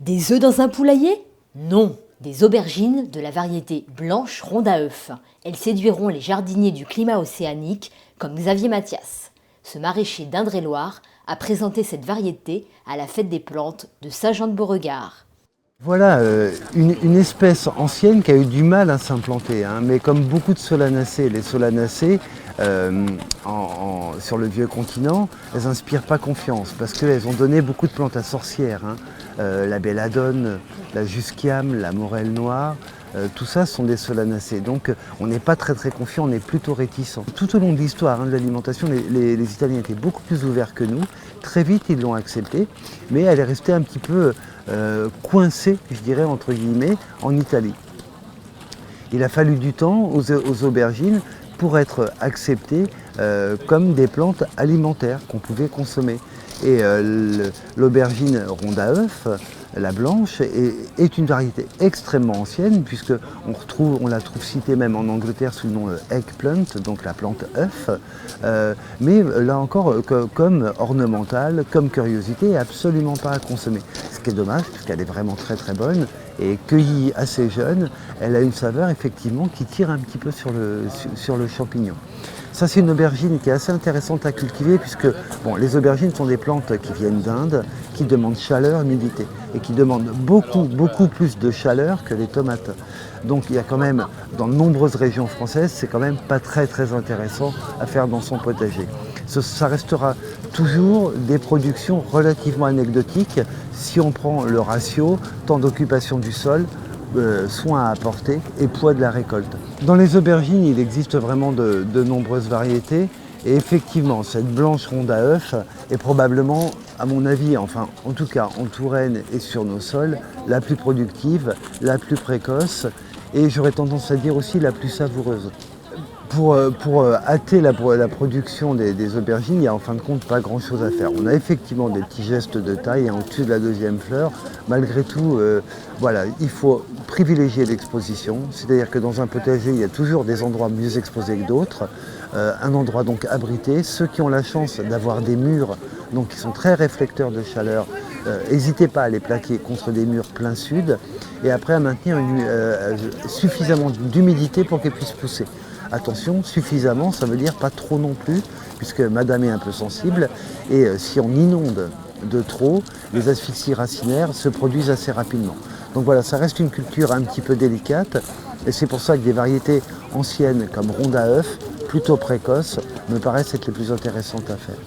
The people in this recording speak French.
Des œufs dans un poulailler? Non, des aubergines de la variété blanche ronde à œufs. Elles séduiront les jardiniers du climat océanique comme Xavier Mathias. Ce maraîcher d'Indre-et-Loire a présenté cette variété à la fête des plantes de Saint-Jean-de-Beauregard. Voilà une espèce ancienne qui a eu du mal à s'implanter, hein, mais comme beaucoup de solanacées, les solanacées sur le vieux continent, elles n'inspirent pas confiance parce qu'elles ont donné beaucoup de plantes à sorcières, hein. La belladone, la jusquiame, la morelle noire, tout ça sont des solanacées. Donc on n'est pas très confiant, on est plutôt réticent. Tout au long de l'histoire, hein, de l'alimentation, les Italiens étaient beaucoup plus ouverts que nous. Très vite ils l'ont acceptée, mais elle est restée un petit peu coincée, je dirais entre guillemets, en Italie. Il a fallu du temps aux aubergines pour être acceptées comme des plantes alimentaires qu'on pouvait consommer. Et l'aubergine ronde à œuf, la blanche, est une variété extrêmement ancienne puisque on la trouve citée même en Angleterre sous le nom eggplant, donc la plante œuf, mais là encore comme ornementale, comme curiosité, et absolument pas à consommer. Ce qui est dommage puisqu'elle est vraiment très bonne et cueillie assez jeune, elle a une saveur effectivement qui tire un petit peu sur le champignon. Ça, c'est une aubergine qui est assez intéressante à cultiver puisque les aubergines sont des plantes qui viennent d'Inde, qui demandent chaleur, humidité et qui demandent beaucoup plus de chaleur que les tomates. Donc il y a quand même, dans de nombreuses régions françaises, c'est quand même pas très intéressant à faire dans son potager. Ça restera toujours des productions relativement anecdotiques si on prend le ratio temps d'occupation du sol, soins à apporter et poids de la récolte. Dans les aubergines, il existe vraiment de nombreuses variétés et effectivement, cette blanche ronde à œuf est probablement, à mon avis, enfin en tout cas en Touraine et sur nos sols, la plus productive, la plus précoce et j'aurais tendance à dire aussi la plus savoureuse. Pour hâter la production des aubergines, il n'y a en fin de compte pas grand chose à faire. On a effectivement des petits gestes de taille au-dessus de la deuxième fleur. Malgré tout, il faut privilégier l'exposition. C'est-à-dire que dans un potager, il y a toujours des endroits mieux exposés que d'autres. Un endroit donc abrité. Ceux qui ont la chance d'avoir des murs donc, qui sont très réflecteurs de chaleur, n'hésitez pas à les plaquer contre des murs plein sud. Et après à maintenir suffisamment d'humidité pour qu'elles puissent pousser. Attention, suffisamment, ça veut dire pas trop non plus, puisque madame est un peu sensible, et si on inonde de trop, les asphyxies racinaires se produisent assez rapidement. Donc voilà, ça reste une culture un petit peu délicate, et c'est pour ça que des variétés anciennes comme ronde à œuf, plutôt précoces, me paraissent être les plus intéressantes à faire.